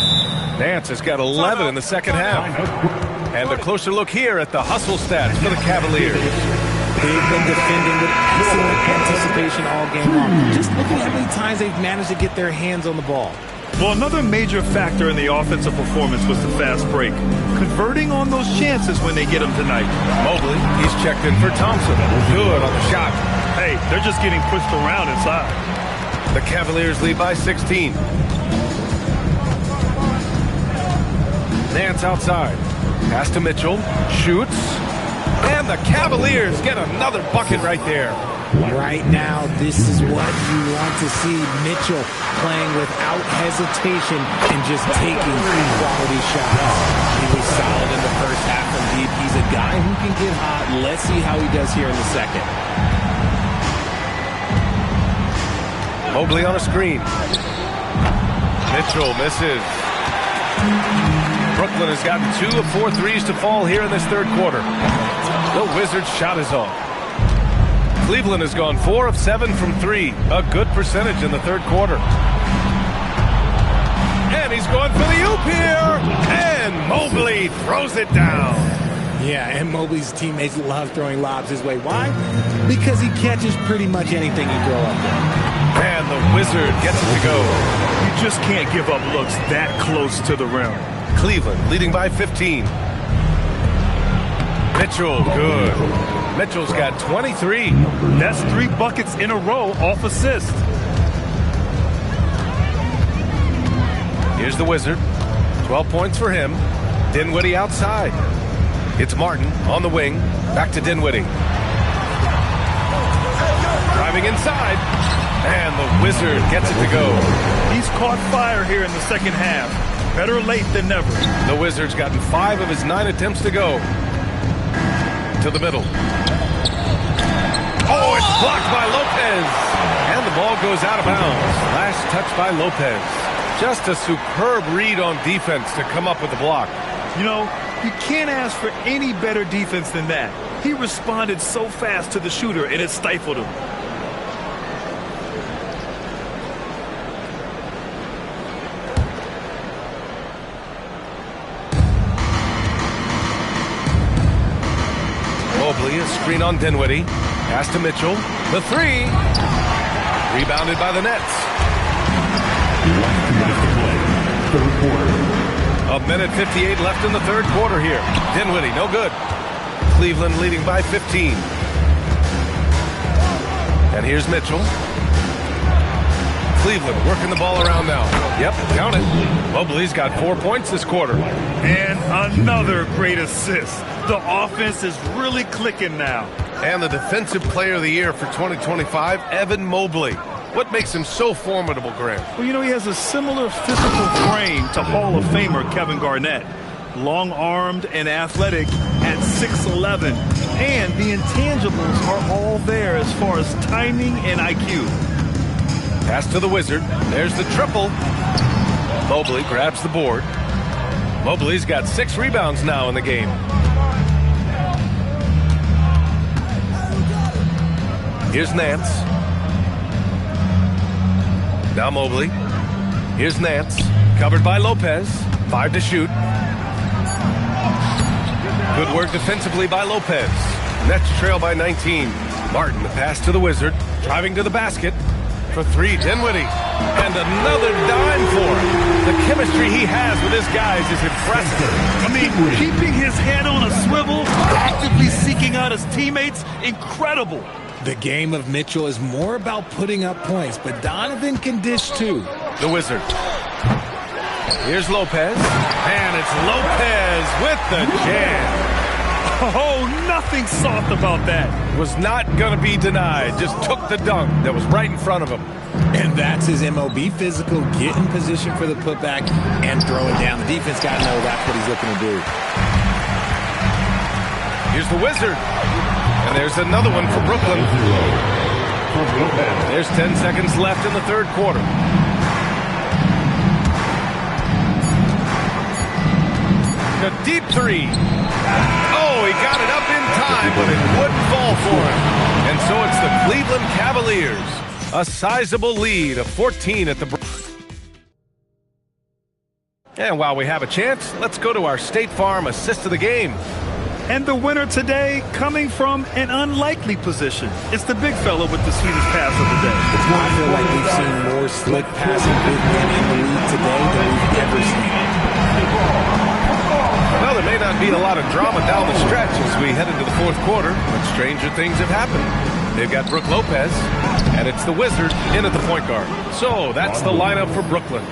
A: Nance has got 11 in the second half. And a closer look here at the hustle stats for the Cavaliers.
D: They've been defending with excellent anticipation all game long. Just look at how many times they've managed to get their hands on the ball.
B: Well, another major factor in the offensive performance was the fast break. Converting on those chances when they get them tonight.
A: Mobley, he's checked in for Thompson. Good on the shot.
B: Hey, they're just getting pushed around inside.
A: The Cavaliers lead by 16. Nance outside. Pass to Mitchell. Shoots. And the Cavaliers get another bucket right there.
D: Right now, this is what you want to see. Mitchell playing without hesitation and just taking quality shots. He was solid in the first half from deep. He's a guy who can get hot. Let's see how he does here in the second.
A: Mobley on a screen. Mitchell misses. Brooklyn has gotten 2 of 4 threes to fall here in this third quarter. The Wizards' shot is off. Cleveland has gone 4 of 7 from 3. A good percentage in the third quarter. And he's going for the oop here. And Mobley throws it down.
D: Yeah, and Mobley's teammates love throwing lobs his way. Why? Because he catches pretty much anything you throw up there.
A: And the Wizard gets it to go.
B: You just can't give up looks that close to the rim.
A: Cleveland leading by 15. Mitchell, good. Mitchell's got 23.
B: That's 3 buckets in a row off assist.
A: Here's the Wizard. 12 points for him. Dinwiddie outside. It's Martin on the wing. Back to Dinwiddie. Driving inside. And the Wizard gets it to go.
B: He's caught fire here in the second half. Better late than never.
A: The Wizard's gotten 5 of his 9 attempts to go. To the middle. Oh, it's blocked by Lopez. And the ball goes out of bounds. Last touch by Lopez. Just a superb read on defense to come up with the block.
B: You know, you can't ask for any better defense than that. He responded so fast to the shooter, and it stifled him.
A: Mobley, a screen on Dinwiddie. Pass to Mitchell. The 3. Rebounded by the Nets. A minute 58 left in the third quarter here. Dinwiddie, no good. Cleveland leading by 15. And here's Mitchell. Cleveland working the ball around now. Yep, count it. Mobley's got 4 points this quarter.
B: And another great assist. The offense is really clicking now.
A: And the Defensive Player of the Year for 2025, Evan Mobley. What makes him so formidable, Grant?
B: Well, you know, he has a similar physical frame to Hall of Famer Kevin Garnett. Long-armed and athletic at 6'11". And the intangibles are all there as far as timing and IQ.
A: Pass to the Wizard. There's the triple. Mobley grabs the board. Mobley's got 6 rebounds now in the game. Here's Nance. Now Mobley. Here's Nance. Covered by Lopez. 5 to shoot. Good work defensively by Lopez. Nets trail by 19. Martin, the pass to the Wizard. Driving to the basket. For 3, Dinwiddie. And another dime for him. The chemistry he has with his guys is impressive.
B: I mean, keeping his head on a swivel, actively seeking out his teammates, incredible.
D: The game of Mitchell is more about putting up points, but Donovan can dish too.
A: The Wizard. Here's Lopez. And it's Lopez with the jam.
B: Oh, nothing soft about that.
A: Was not going to be denied. Just took the dunk that was right in front of him.
D: And that's his MOB physical, get in position for the putback and throw it down. The defense got to know that's what he's looking to do.
A: Here's the Wizard. And there's another one for Brooklyn. There's 10 seconds left in the third quarter. A deep three. Oh, he got it up in time, but it wouldn't fall for him. And so it's the Cleveland Cavaliers. A sizable lead of 14 at the break. And while we have a chance, let's go to our State Farm assist of the game.
B: And the winner today coming from an unlikely position. It's the big fella with the sweetest pass of the day.
D: I feel like we've seen more slick passing big men in the league today than we've ever seen.
A: Well, there may not be a lot of drama down the stretch as we head into the fourth quarter, but stranger things have happened. They've got Brook Lopez, and it's the Wizard in at the point guard. So that's the lineup for Brooklyn.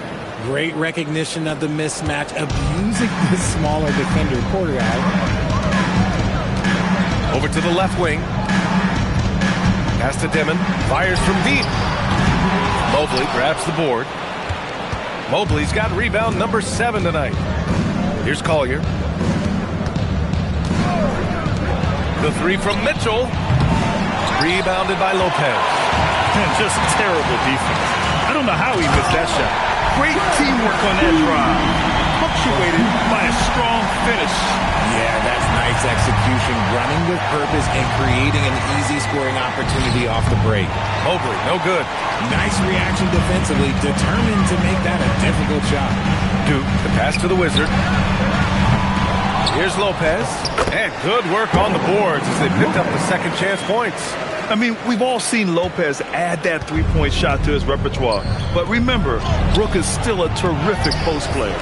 D: Great recognition of the mismatch, abusing the smaller defender quarterback.
A: Over to the left wing. Pass to Dimon. Fires from deep. Mobley grabs the board. Mobley's got rebound number 7 tonight. Here's Collier. The three from Mitchell. Rebounded by Lopez.
B: And just terrible defense. I don't know how he missed that shot. Great teamwork on that drive. Punctuated by a strong finish.
D: Yeah, that's nice execution. Running with purpose and creating an easy scoring opportunity off the break.
A: Mobley, no good.
D: Nice reaction defensively. Determined to make that a difficult shot.
A: Duke, the pass to the Wizard. Here's Lopez. And good work on the boards as they picked up the second chance points.
B: I mean, we've all seen Lopez add that three-point shot to his repertoire. But remember, Brook is still a terrific post player.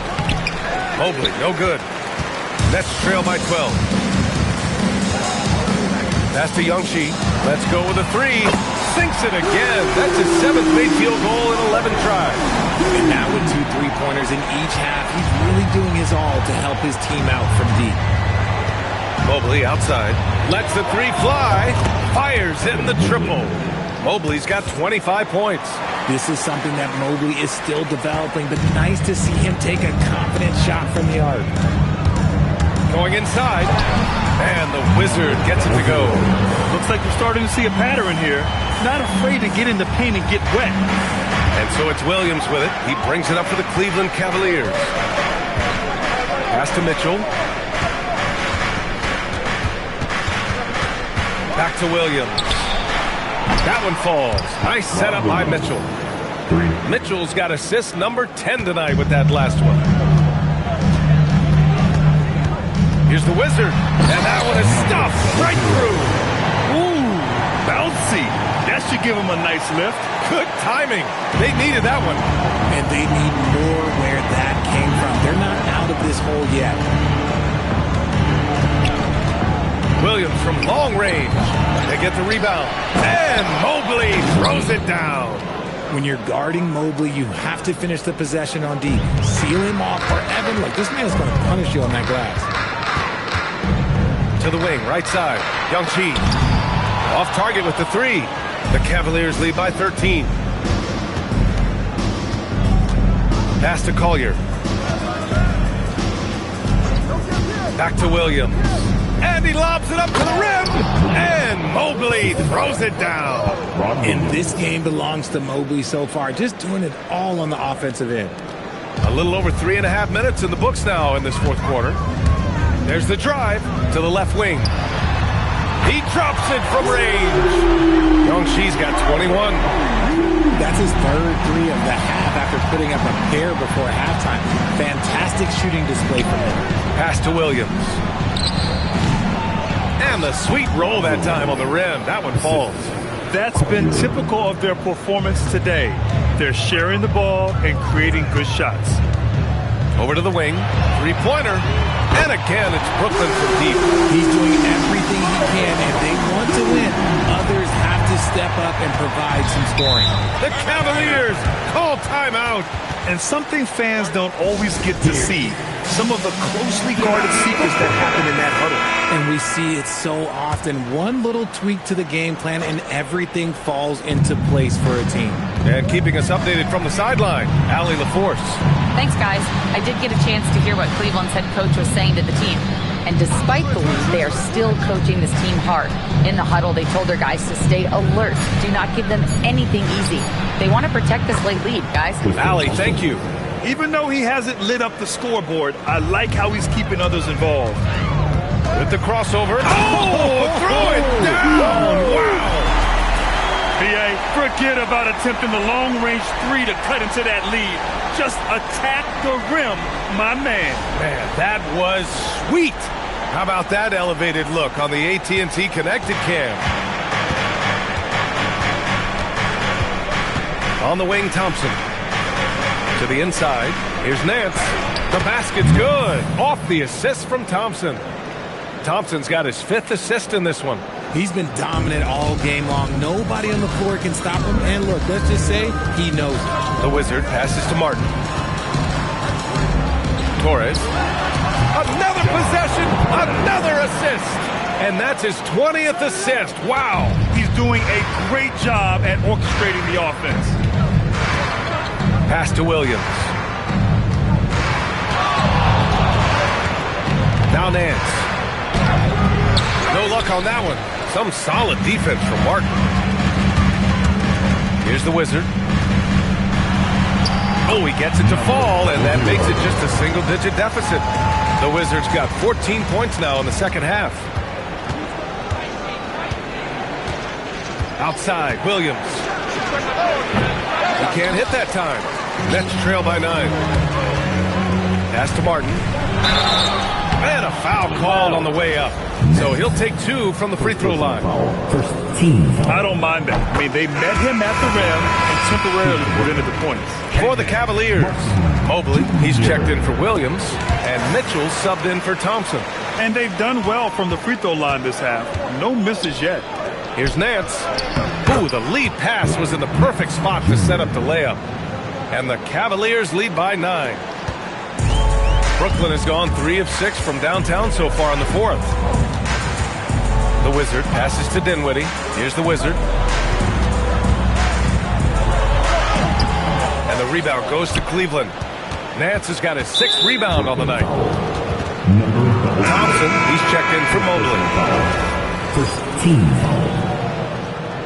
A: Mobley, no good. Nets trail by 12. Pass to Youngshi. Let's go with a three. Sinks it again. That's his 7th made field goal in 11 tries.
D: And now with 2 3-pointers in each half, he's really doing his all to help his team out from deep.
A: Mobley outside. Lets the three fly. Fires in the triple. Mobley's got 25 points.
D: This is something that Mobley is still developing, but nice to see him take a confident shot from the arc.
A: Going inside. And the Wizard gets it to go.
B: Looks like we're starting to see a pattern here. Not afraid to get in the paint and get wet.
A: And so it's Williams with it. He brings it up for the Cleveland Cavaliers. Pass to Mitchell. Back to Williams. That one falls. Nice setup by Mitchell. Mitchell's got assist number 10 tonight with that last one. Here's the Wizard. And that one is stuffed right through.
B: Ooh, bouncy. That should give him a nice lift.
A: Good timing. They needed that one.
D: And they need more where that came from. They're not out of this hole yet.
A: Williams from long range. They get the rebound. And Mobley throws it down.
D: When you're guarding Mobley, you have to finish the possession on D. Seal him off, or Evan, look, this man's going to punish you on that glass.
A: To the wing, right side. Youngshi. Off target with the three. The Cavaliers lead by 13. Pass to Collier. Back to Williams. And he lobs it up to the rim. And Mobley throws it down.
D: And this game belongs to Mobley so far. Just doing it all on the offensive end.
A: A little over 3.5 minutes in the books now in this fourth quarter. There's the drive to the left wing. He drops it from range. Youngshi's got 21.
D: That's his third three of the half after putting up a pair before halftime. Fantastic shooting display from him.
A: Pass to Williams. And the sweet roll that time on the rim. That one falls.
B: That's been typical of their performance today. They're sharing the ball and creating good shots.
A: Over to the wing. Three-pointer. And again, it's Brooklyn from deep.
D: He's doing everything he can. If they want to win, others have to step up and provide some scoring.
A: The Cavaliers call timeout.
B: And something fans don't always get to see. Some of the closely guarded secrets that happen in that huddle.
D: And we see it so often. One little tweak to the game plan and everything falls into place for a team.
A: And keeping us updated from the sideline, Allie LaForce.
C: Thanks, guys. I did get a chance to hear what Cleveland's head coach was saying to the team. And despite the lead, they are still coaching this team hard. In the huddle, they told their guys to stay alert. Do not give them anything easy. They want to protect this late lead, guys.
A: Allie, thank you.
B: Even though he hasn't lit up the scoreboard, I like how he's keeping others involved.
A: With the crossover. Oh, throw it down. Wow.
B: PA, forget about attempting the long-range three to cut into that lead. Just attack the rim, my man.
A: Man, that was sweet. How about that elevated look on the AT&T Connected Cam? On the wing, Thompson. To the inside. Here's Nance. The basket's good. Off the assist from Thompson. Thompson's got his 5th assist in this one.
D: He's been dominant all game long. Nobody on the floor can stop him. And look, let's just say he knows it.
A: The Wizard passes to Martin. Torres. Another possession. Another assist. And that's his 20th assist. Wow.
B: He's doing a great job at orchestrating the offense.
A: Pass to Williams. Now Nance. No luck on that one. Some solid defense from Martin. Here's the Wizard. Oh, he gets it to fall, and that makes it just a single-digit deficit. The Wizards got 14 points now in the second half. Outside, Williams. He can't hit that time. Nets trail by 9. Pass to Martin. And a foul called on the way up. So he'll take 2 from the free throw line.
B: I don't mind that. I mean, they met him at the rim and temporarily prevented the points.
A: For the Cavaliers, Mobley, he's checked in for Williams, and Mitchell subbed in for Thompson.
B: And they've done well from the free throw line this half. No misses yet.
A: Here's Nance. Ooh, the lead pass was in the perfect spot to set up the layup. And the Cavaliers lead by 9. Brooklyn has gone 3 of 6 from downtown so far in the 4th. The Wizard passes to Dinwiddie. Here's the Wizard. And the rebound goes to Cleveland. Nance has got his 6th rebound on the night. Thompson, he's checked in for Mobley.
F: First team foul.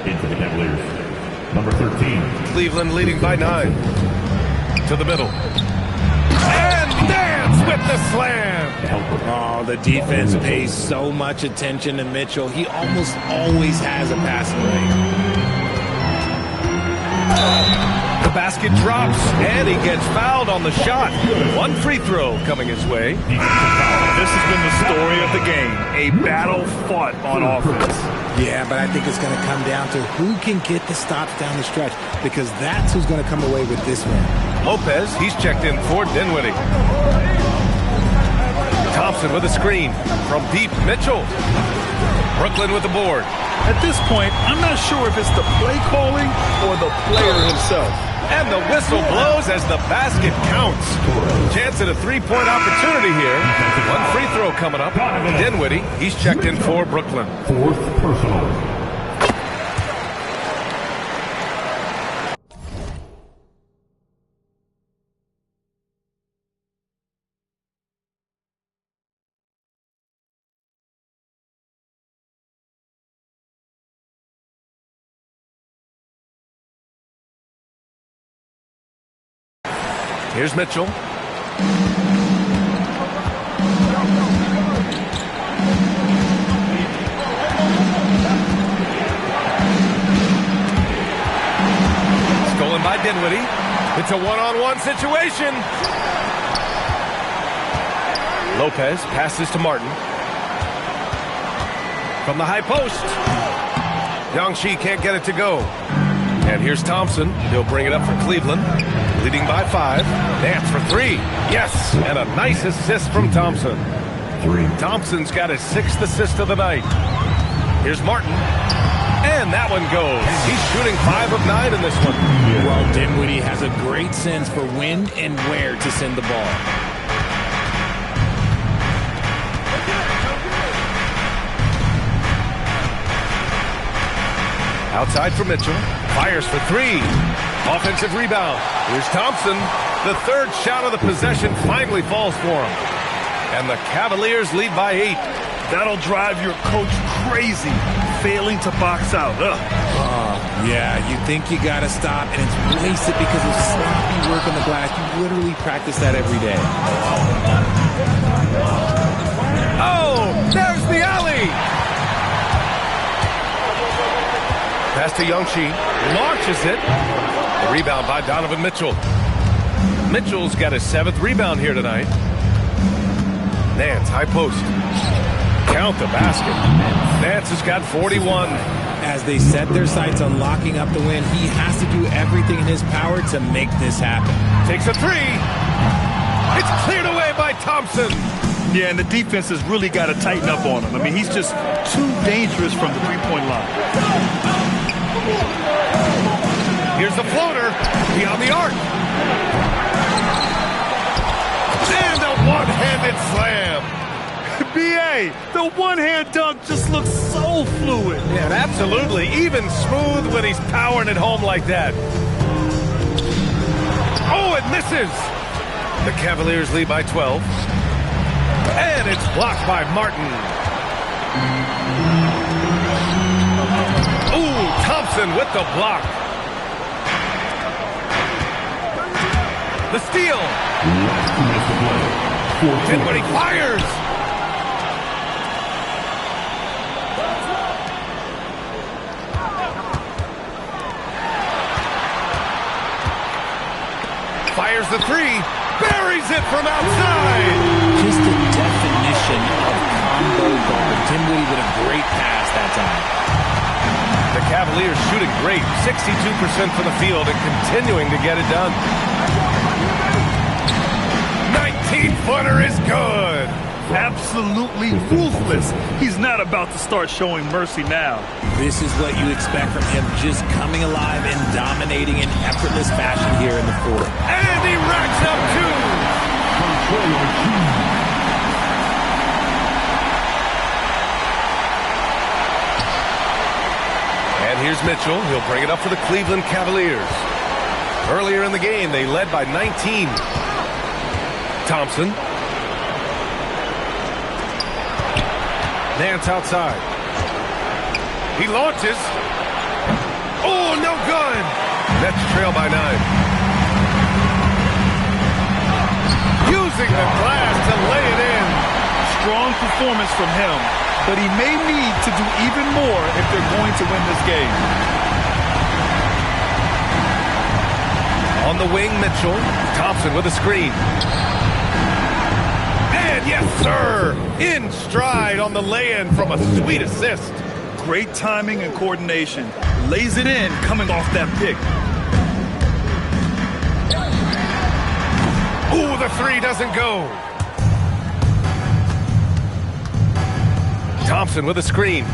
F: Into the Cavaliers. Number 13.
A: Cleveland leading by 9. To the middle. And Nance with the slam.
D: Oh, the defense pays so much attention to Mitchell. He almost always has a passing lane.
A: The basket drops, and he gets fouled on the shot. 1 free throw coming his way.
B: This has been the story of the game. A battle fought on offense.
D: Yeah, but I think it's going to come down to who can get the stops down the stretch, because that's who's going to come away with this one.
A: Lopez, he's checked in for Dinwiddie. Thompson with a screen. From deep, Mitchell. Brooklyn with the board.
B: At this point, I'm not sure if it's the play calling or the player himself.
A: And the whistle blows as the basket counts. Chance at a 3-point opportunity here. 1 free throw coming up. Dinwiddie, he's checked in for Brooklyn.
F: 4th personal.
A: Here's Mitchell. Stolen by Dinwiddie. It's a one-on-one situation. Lopez passes to Martin. From the high post. Yangshi can't get it to go. And here's Thompson. He'll bring it up for Cleveland, leading by 5. Nance for 3. Yes, and a nice assist from Thompson. Thompson's got his 6th assist of the night. Here's Martin. And that one goes. He's shooting 5 of 9 in this one.
D: Well, Dinwiddie has a great sense for when and where to send the ball.
A: Outside for Mitchell. Fires for 3. Offensive rebound. Here's Thompson. The 3rd shot of the possession finally falls for him. And the Cavaliers lead by 8.
B: That'll drive your coach crazy, failing to box out.
D: Yeah, you think you got to stop, and it's wasted because of sloppy work on the glass. You literally practice that every day.
A: Oh, there's the alley. Pass to Youngchi. Launches it. The rebound by Donovan Mitchell. Mitchell's got his 7th rebound here tonight. Nance, high post. Count the basket. Nance has got 41.
D: As they set their sights on locking up the win, he has to do everything in his power to make this happen.
A: Takes a 3. It's cleared away by Thompson.
B: Yeah, and the defense has really got to tighten up on him. I mean, he's just too dangerous from the three-point line.
A: Here's the floater. Beyond the arc. And a one-handed slam.
B: B.A., the one-hand dunk just looks so fluid.
A: Yeah, absolutely. Even smooth when he's powering it home like that. Oh, it misses. The Cavaliers lead by 12. And it's blocked by Martin. Ooh, Thompson with the block. The steal. Dinwiddie fires. Fires the 3. Buries it from outside.
D: Just the definition of combo guard. Dinwiddie with a great pass that time.
A: The Cavaliers shooting great. 62% from the field and continuing to get it done. 19-footer is good.
B: Absolutely ruthless. He's not about to start showing mercy now.
D: This is what you expect from him, just coming alive and dominating in effortless fashion here in the 4th.
A: And he racks up 2. And here's Mitchell. He'll bring it up for the Cleveland Cavaliers. Earlier in the game, they led by 19. Thompson. Nance outside. He launches. Oh, no good. Nets trail by 9. Using the glass to lay it in.
B: Strong performance from him, but he may need to do even more if they're going to win this game.
A: On the wing, Mitchell. Thompson with a screen. And yes, sir, in stride on the lay-in from a sweet assist.
B: Great timing and coordination. Lays it in coming off that pick.
A: Ooh, the 3 doesn't go. Thompson with a screen.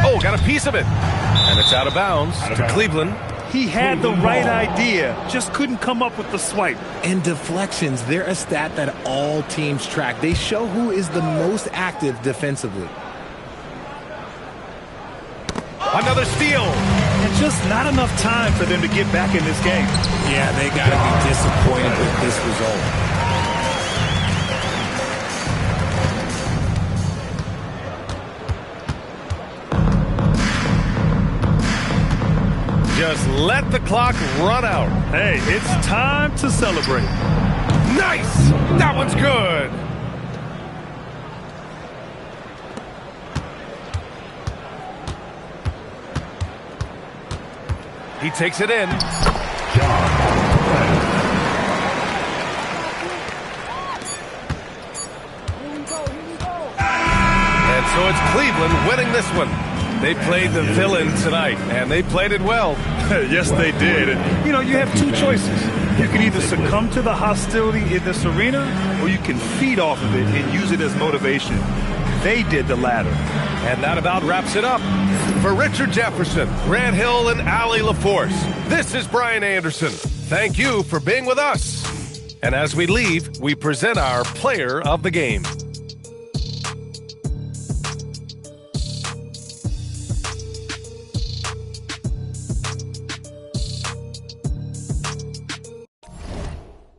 A: Oh, got a piece of it. And it's out of bounds to Cleveland.
B: He had the right idea, just couldn't come up with the swipe.
D: And deflections, they're a stat that all teams track. They show who is the most active defensively.
A: Another steal.
B: And just not enough time for them to get back in this game.
D: Yeah, they got to be disappointed with this result.
A: Just let the clock run out.
B: Hey, it's time to celebrate.
A: Nice! That one's good. He takes it in. And so it's Cleveland winning this one. They played the villain tonight, and they played it well.
B: Yes, they did. And, you have two choices. You can either succumb to the hostility in this arena, or you can feed off of it and use it as motivation. They did the latter.
A: And that about wraps it up. For Richard Jefferson, Grant Hill, and Allie LaForce, this is Brian Anderson. Thank you for being with us. And as we leave, we present our player of the game.